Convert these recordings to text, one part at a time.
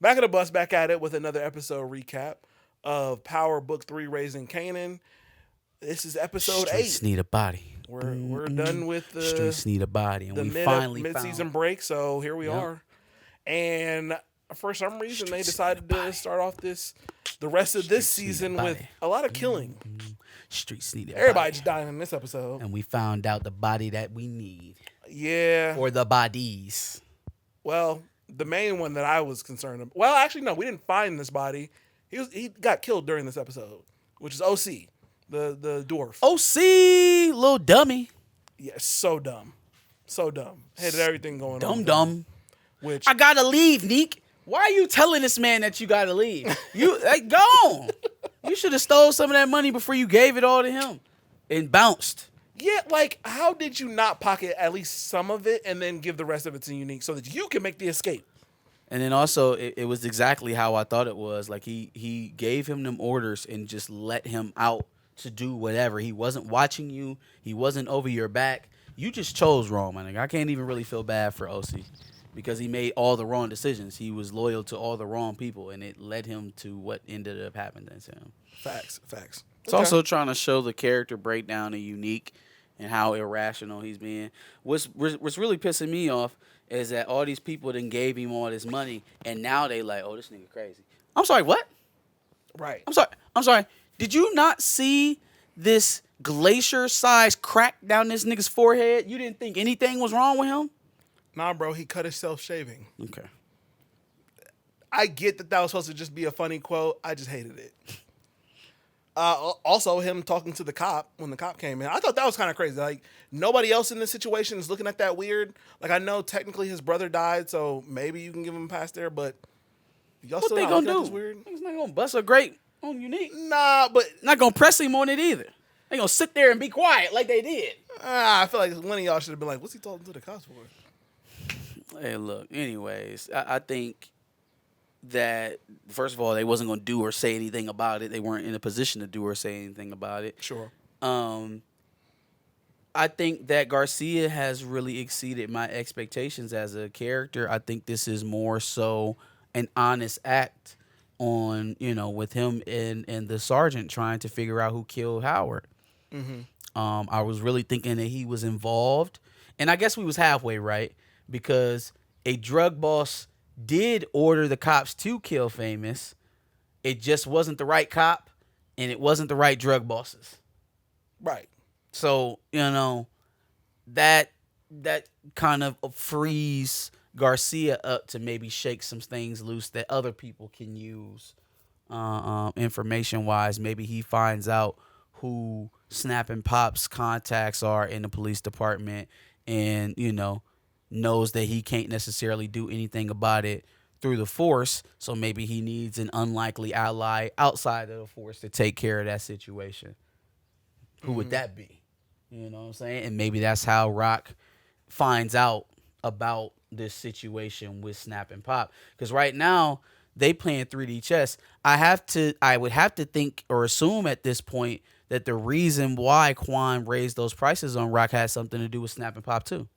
Back of the bus, back at it with another episode recap of Power Book 3 Raising Kanan. This is episode Streets 8. need a body. We're done with Streets need a body, and the we finally mid-season found. break, so here we Yep. are. And for some reason, they Streets decided need a to body. start off the rest of this Streets need a season with body. a lot of killing. Streets need a Everybody body. just dying in this episode. And we found out the body that we need, Yeah. or the bodies. Well, the main one that I was concerned about. Well, actually, no, we didn't find this body. He got killed during this episode, which is O-Cee, the dwarf. O-Cee, little dummy. Yeah, so dumb. So dumb. Hated everything going on. Dumb. Which I gotta leave, Neek. Why are you telling this man that you gotta leave? You go. You should have stole some of that money before you gave it all to him and bounced. yeah, like how did you not pocket at least some of it and then give the rest of it to Unique so that you can make the escape? And then also, it was exactly how I thought it was. Like he gave him them orders and just let him out to do whatever. He wasn't watching you. He wasn't over your back. You just chose wrong, man. I can't even really feel bad for O-Cee because he made all the wrong decisions. He was loyal to all the wrong people, and it led him to what ended up happening to him. Facts. It's also trying to show the character breakdown of Unique and how irrational he's being. What's really pissing me off is that all these people then gave him all this money, and now they like, oh, this nigga crazy. I'm sorry, what? Right. I'm sorry. Did you not see this glacier-sized crack down this nigga's forehead? You didn't think anything was wrong with him? Nah, bro, he cut himself shaving. Okay. I get that was supposed to just be a funny quote. I just hated it. Also, him talking to the cop when the cop came in. I thought that was kind of crazy. Like, nobody else in this situation is looking at that weird. Like, I know technically his brother died, so maybe you can give him a pass there, but y'all What still they not gonna looking at do? this weird? Niggas not gonna bust a grape on Unique. Nah, but Not gonna press him on it either. They gonna sit there and be quiet like they did. I feel like one of y'all should have been like, what's he talking to the cops for? Hey, look. Anyways, I think that first of all, they wasn't gonna do or say anything about it. They weren't in a position to do or say anything about it. Sure. I think that Garcia has really exceeded my expectations as a character. I think this is more so an honest act on, with him and the sergeant trying to figure out who killed Howard. Mm-hmm. I was really thinking that he was involved, and I guess we was halfway right because a drug boss did order the cops to kill Famous. It just wasn't the right cop, and it wasn't the right drug bosses. Right. So, that kind of frees Garcia up to maybe shake some things loose that other people can use information-wise. Maybe he finds out who Snap and Pop's contacts are in the police department and, knows that he can't necessarily do anything about it through the force. So maybe he needs an unlikely ally outside of the force to take care of that situation. Who would that be? You know what I'm saying? And maybe that's how Rock finds out about this situation with Snap and Pop. Because right now, they playing 3D chess. I would have to think or assume at this point that the reason why Quan raised those prices on Rock has something to do with Snap and Pop too.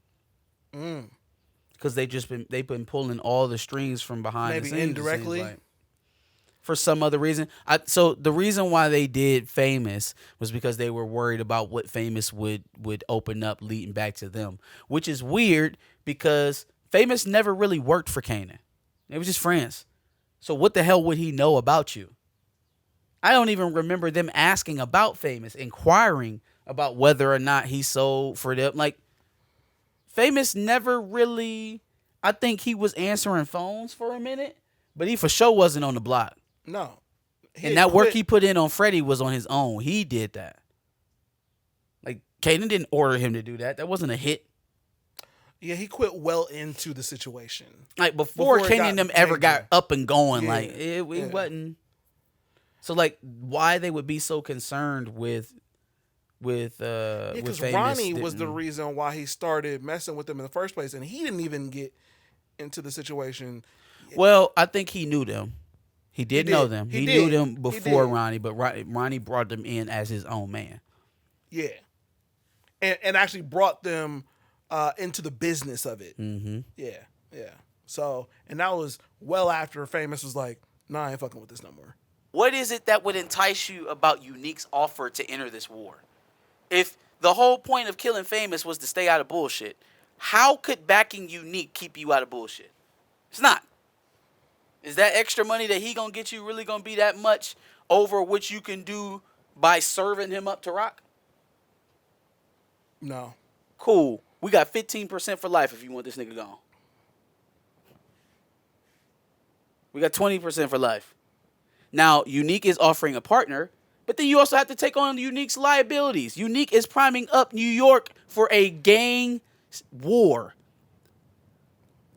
Because they've been pulling all the strings from behind Maybe the scenes. indirectly. It seems like. For some other reason. So the reason why they did Famous was because they were worried about what Famous would open up leading back to them. Which is weird because Famous never really worked for Kanan. They were just friends. So what the hell would he know about you? I don't even remember them asking about Famous, inquiring about whether or not he sold for them. Like, Famous never really, I think he was answering phones for a minute, but he for sure wasn't on the block. No. And that work he put in on Freddie was on his own. He did that. Like, Kanan didn't order him to do that. That wasn't a hit. Yeah, he quit well into the situation. Like, before it Kanan got and them ever got major. up and going, Yeah, like, it wasn't. So, like, why they would be so concerned with Because Famous Ronnie was the didn't- reason why he started messing with them in the first place, and he didn't even get into the situation. Well, I think he knew them. He did know did. them. He He did. knew them He before did. Ronnie, but Ronnie brought them in as his own man. Yeah, and actually brought them into the business of it. Mm-hmm. Yeah. So, and that was well after Famous was like, nah, I ain't fucking with this no more. What is it that would entice you about Unique's offer to enter this war? If the whole point of killing Famous was to stay out of bullshit, how could backing Unique keep you out of bullshit? It's not. Is that extra money that he gonna get you really gonna be that much over what you can do by serving him up to Rock? No. Cool. We got 15% for life if you want this nigga gone. We got 20% for life. Now, Unique is offering a partner, but then you also have to take on Unique's liabilities. Unique is priming up New York for a gang war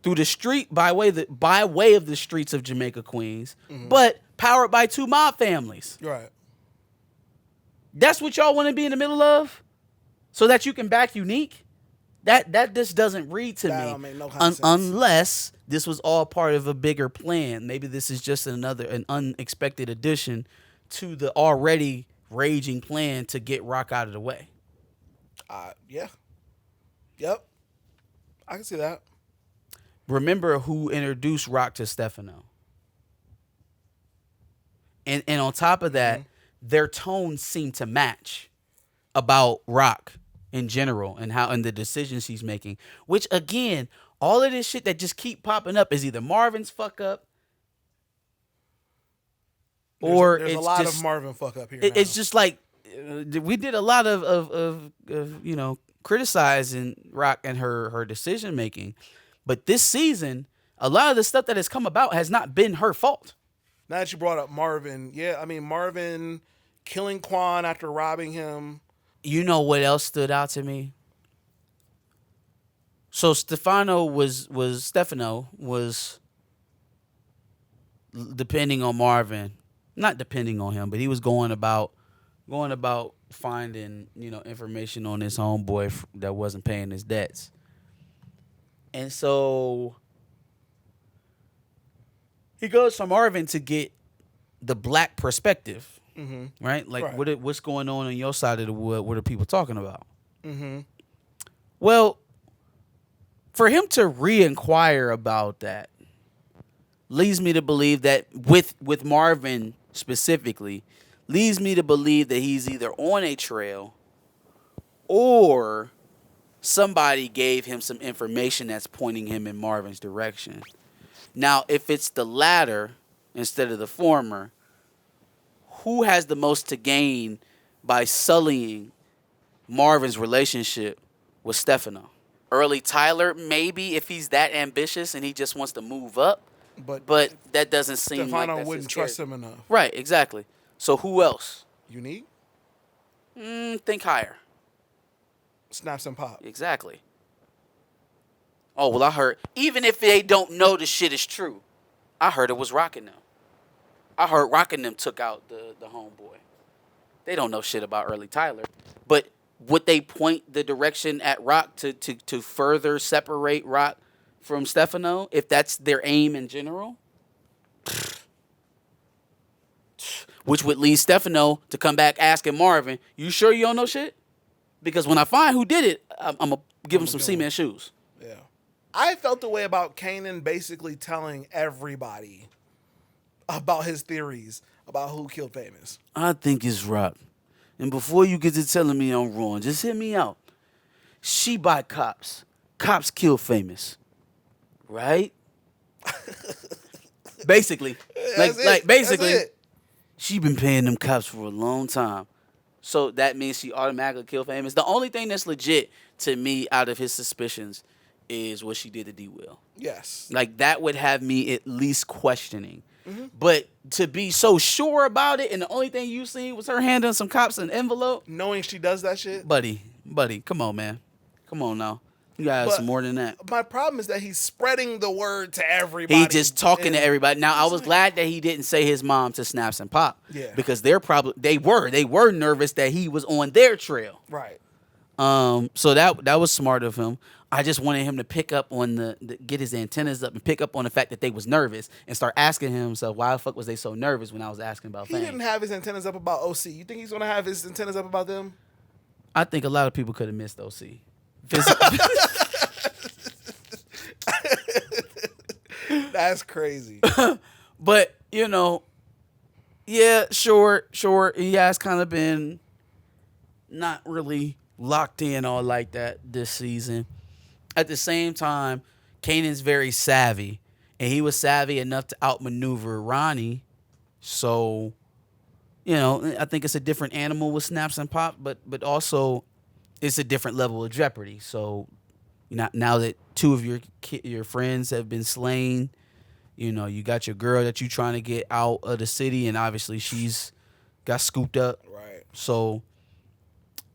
through the street by way of the streets of Jamaica, Queens, but powered by two mob families. Right. That's what y'all want to be in the middle of, so that you can back Unique. That just doesn't read to That me don't make no kind of sense. unless this was all part of a bigger plan. Maybe this is just an unexpected addition to the already raging plan to get Rock out of the way. Yeah. Yep. I can see that. Remember who introduced Rock to Stefano. And on top of that, their tones seem to match about Rock in general and the decisions he's making. Which again, all of this shit that just keep popping up is either Marvin's fuck up or there's it's a lot just, of Marvin fuck up here. it's just like we did a lot of criticizing Rock and her decision making, but this season a lot of the stuff that has come about has not been her fault. Now that you brought up Marvin, yeah, I mean Marvin killing Quan after robbing him. You know what else stood out to me? So Stefano was depending on Marvin, not depending on him, but he was going about finding, information on his homeboy that wasn't paying his debts. And so he goes to Marvin to get the black perspective. Right? Like, right. What's going on your side of the wood? What are people talking about? Well, for him to re-inquire about that leads me to believe that with Marvin specifically, leads me to believe that he's either on a trail or somebody gave him some information that's pointing him in Marvin's direction. Now, if it's the latter instead of the former, who has the most to gain by sullying Marvin's relationship with Stefano? Early Tyler, maybe, if he's that ambitious and he just wants to move up. But that doesn't seem like Stefano that's wouldn't his trust character. him enough. Right, exactly. So who else? Unique? Think higher. Snaps and Pop. Exactly. Oh, well, I heard, even if they don't know the shit is true, I heard it was Rockin' them. I heard Rockin' them took out the homeboy. They don't know shit about Early Tyler. But would they point the direction at Rock to further separate Rock from Stefano, if that's their aim in general? Which would lead Stefano to come back asking Marvin, you sure you don't know shit? Because when I find who did it, I'm going to give him some cement shoes. Yeah. I felt the way about Kanan basically telling everybody about his theories about who killed Famous. I think it's Rock. And before you get to telling me I'm wrong, just hear me out. She by cops. Cops kill Famous. Right? Basically. Basically, she been paying them cops for a long time. So that means she automatically killed Famous. The only thing that's legit to me out of his suspicions is what she did to D. Will. Yes. Like, that would have me at least questioning. But to be so sure about it, and the only thing you seen was her handing some cops an envelope. Knowing she does that shit? Buddy, come on, man. Come on now. You got some more than that. My problem is that he's spreading the word to everybody. He just talking to everybody. Now, I was glad that he didn't say his mom to Snaps and Pop. Yeah. Because they were nervous that he was on their trail. Right. So that was smart of him. I just wanted him to pick up on get his antennas up and pick up on the fact that they was nervous and start asking himself, why the fuck was they so nervous when I was asking about Fame? He didn't have his antennas up about O-Cee. You think he's going to have his antennas up about them? I think a lot of people could have missed O-Cee. That's crazy. But, yeah, sure. He has kind of been not really locked in all like that this season. At the same time, Kanan's very savvy, and he was savvy enough to outmaneuver Ronnie. So, I think it's a different animal with Snaps and Pop, but also it's a different level of jeopardy. So, now that two of your friends have been slain, you got your girl that you trying to get out of the city, and obviously she's got scooped up. Right. So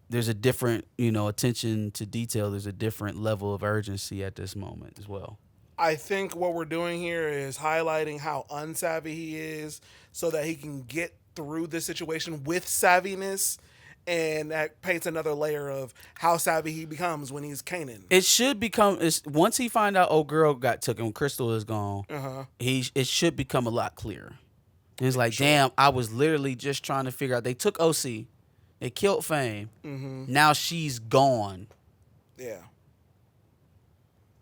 there's a different, attention to detail. There's a different level of urgency at this moment as well. I think what we're doing here is highlighting how unsavvy he is so that he can get through this situation with savviness, and that paints another layer of how savvy he becomes when he's Kanan. It should become once he find out girl got taken, Crystal is gone. It should become a lot clearer. And it's like, damn, I was literally just trying to figure out. They took O-Cee, they killed Fame. Now she's gone. Yeah.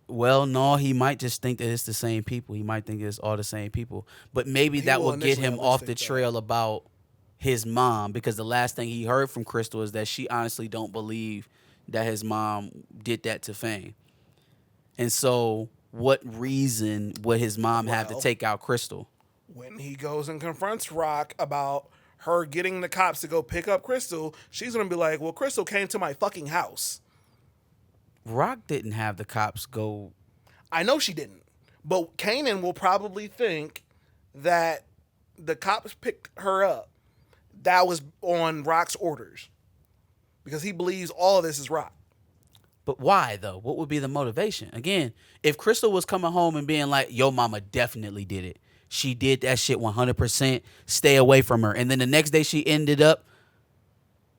Well, no, he might just think that it's the same people. He might think it's all the same people. But maybe that will get him off the trail about his mom, because the last thing he heard from Crystal is that she honestly don't believe that his mom did that to Fame. And so what reason would his mom have to take out Crystal? When he goes and confronts Rock about her getting the cops to go pick up Crystal, she's going to be like, well, Crystal came to my fucking house. Rock didn't have the cops go. I know she didn't. But Kanan will probably think that the cops picked her up. That was on Rock's orders. Because he believes all of this is Rock. But why, though? What would be the motivation? Again, if Crystal was coming home and being like, yo, mama definitely did it. She did that shit 100%. Stay away from her. And then the next day she ended up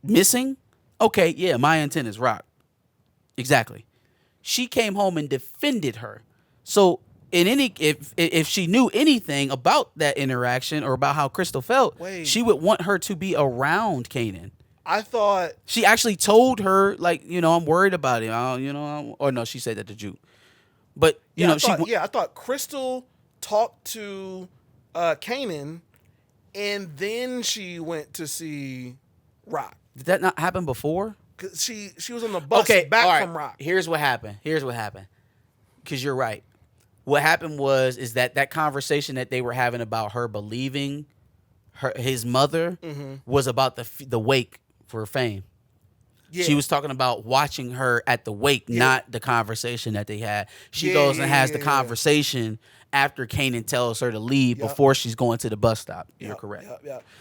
missing. Okay, yeah, my intent is Rock. Exactly. She came home and defended her. So if she knew anything about that interaction or about how Crystal felt, she would want her to be around Kanan. I thought she actually told her, like, I'm worried about him. Or no, she said that to Juke. But I thought Crystal talked to Kanan, and then she went to see Rock. Did that not happen before? Cause she was on the bus back from Rock. Here's what happened. Because you're right. What happened is that conversation that they were having about her believing his mother was about the wake for Fame. Yeah. She was talking about watching her at the wake, not the conversation that they had. She goes and has the conversation after Kanan tells her to leave before she's going to the bus stop. You're correct.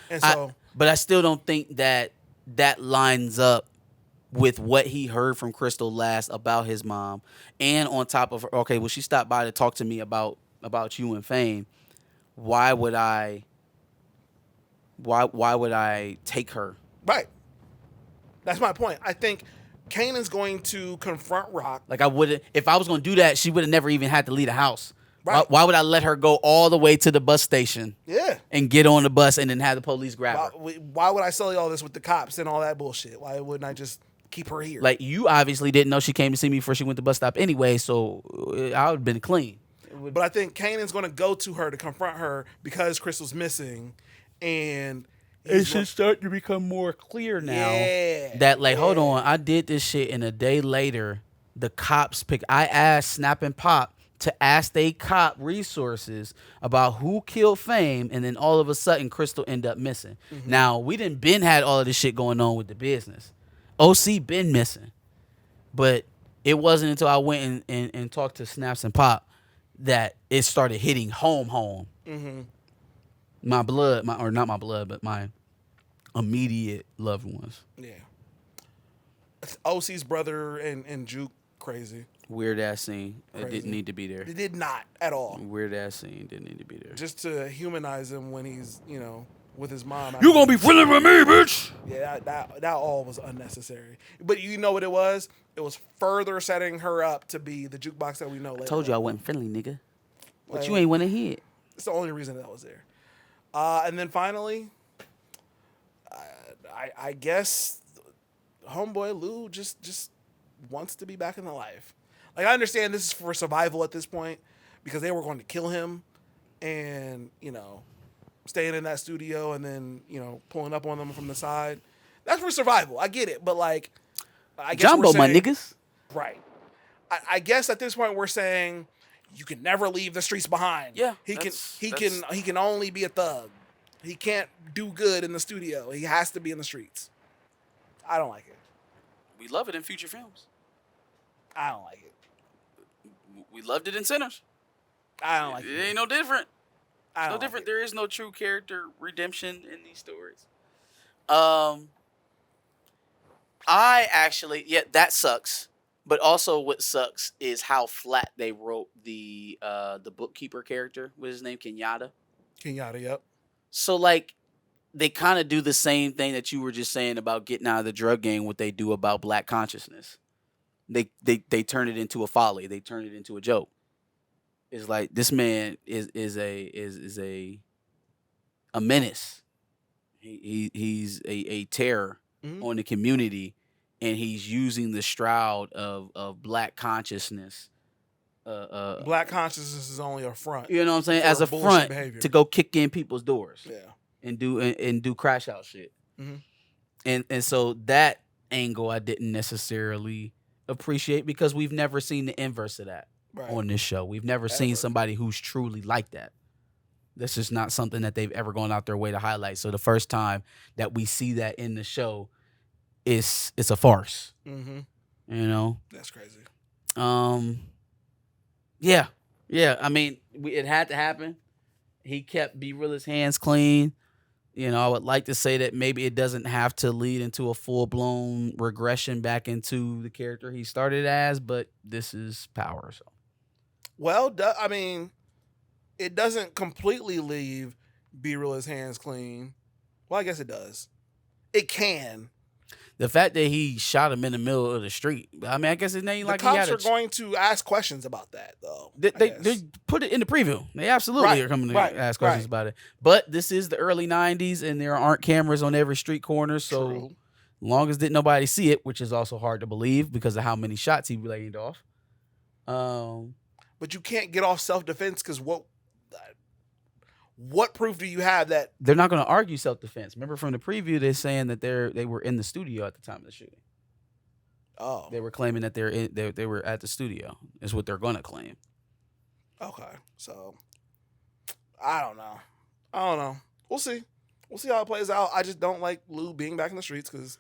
And so, but I still don't think that lines up with what he heard from Crystal last about his mom. And on top of her, okay, well, she stopped by to talk to me about you and Fame. Why would I take her? Right. That's my point. I think Kanan's going to confront Rock. Like, if I was going to do that, she would have never even had to leave the house. Right. Why would I let her go all the way to the bus station? Yeah. And get on the bus and then have the police grab her? Why would I sell you all this with the cops and all that bullshit? Why wouldn't I just keep her here? Like, you obviously didn't know she came to see me before she went to the bus stop anyway, so I would have been clean. But I think Kanan's going to go to her to confront her because Crystal's missing, and it should start to become more clear now that, like, hold on, I did this shit, and a day later, the cops I asked Snap and Pop to ask they cop resources about who killed Fame, and then all of a sudden, Crystal ended up missing. Now, we didn't had all of this shit going on with the business. O-Cee been missing. But it wasn't until I went and talked to Snaps and Pop that it started hitting home. My blood, not my blood, but my immediate loved ones. Yeah. O-Cee's brother and Juke, crazy. Weird ass scene. Crazy. It didn't need to be there. It did not at all. Weird ass scene. Didn't need to be there. Just to humanize him when he's, with his mom. You gonna be friendly with me, bitch? Yeah, that all was unnecessary. But you know what it was? It was further setting her up to be the jukebox that we know later. I told you I wasn't friendly, nigga. But you ain't want to hit. It's the only reason that was there. And then finally, I guess homeboy Lou just wants to be back in the life. Like, I understand this is for survival at this point because they were going to kill him. and staying in that studio and then pulling up on them from the side. That's for survival. I get it, but like, I guess Jumbo, we're my saying, niggas. right. I guess at this point we're saying you can never leave the streets behind. Yeah, he can that's- he that's- can he can only be a thug. He can't do good in the studio. He has to be in the streets. I don't like it. We love it in future films. I don't like it. We loved it in Sinners. I don't like It it. ain't no different. I No don't different. Like There is no true character redemption in these stories. That sucks. But also, what sucks is how flat they wrote the bookkeeper character. What's his name? Kenyatta. Kenyatta, yep. So like, they kind of do the same thing that you were just saying about getting out of the drug game. What they do about black consciousness, they turn it into a folly. They turn it into a joke. It's like this man is a menace. He's a terror on the community, and he's using the shroud of black consciousness. Black consciousness is only a front. You know what I'm saying? for As a bullshit front behavior. to go kick in people's doors. Yeah. And do crash out shit. Mm-hmm. And so that angle I didn't necessarily appreciate because we've never seen the inverse of that on this show. We've never seen somebody who's truly like that. This is not something that they've ever gone out their way to highlight. So the first time that we see that in the show, it's a farce. Mm-hmm. You know? That's crazy. Yeah. I mean, it had to happen. He kept B-Rella's hands clean. I would like to say that maybe it doesn't have to lead into a full-blown regression back into the character he started as, but this is power. So, well, I mean, it doesn't completely leave B-Rella's hands clean. Well, I guess it does. It can. The fact that he shot him in the middle of the street, I mean, I guess it ain't like the cops are going to ask questions about that, though. They put it in the preview. They absolutely are coming to ask questions about it. But this is the early 90s, and there aren't cameras on every street corner, so long as didn't nobody see it, which is also hard to believe because of how many shots he laid off. But you can't get off self-defense because what proof do you have that they're not going to argue self-defense? Remember from the preview, they're saying that they were in the studio at the time of the shooting. Oh, they were claiming that they were at the studio. Is what they're going to claim. Okay, so I don't know. We'll see how it plays out. I just don't like Lou being back in the streets because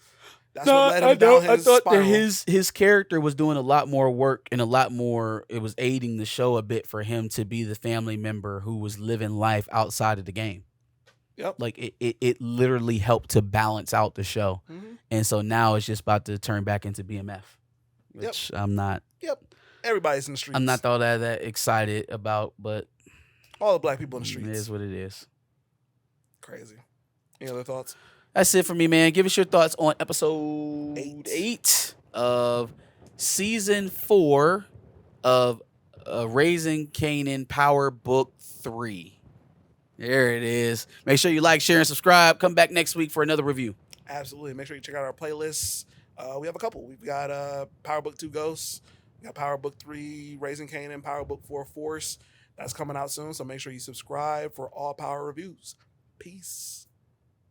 that's what led him down his I thought spiral. that his character was doing a lot more work and a lot more. It was aiding the show a bit for him to be the family member who was living life outside of the game. Yep. Like it literally helped to balance out the show. Mm-hmm. And so now it's just about to turn back into BMF, which I'm not. Yep. Everybody's in the streets. I'm not all that excited about, but all the black people in the streets. It is what it is. Crazy. Any other thoughts? That's it for me, man. Give us your thoughts on episode 8 of season 4 of Raising Kanan Power Book 3. There it is. Make sure you like, share, and subscribe. Come back next week for another review. Absolutely. Make sure you check out our playlists. We have a couple. We've got Power Book 2 Ghosts. We got Power Book 3 Raising Kanan, Power Book 4 Force. That's coming out soon, so make sure you subscribe for all Power reviews. Peace.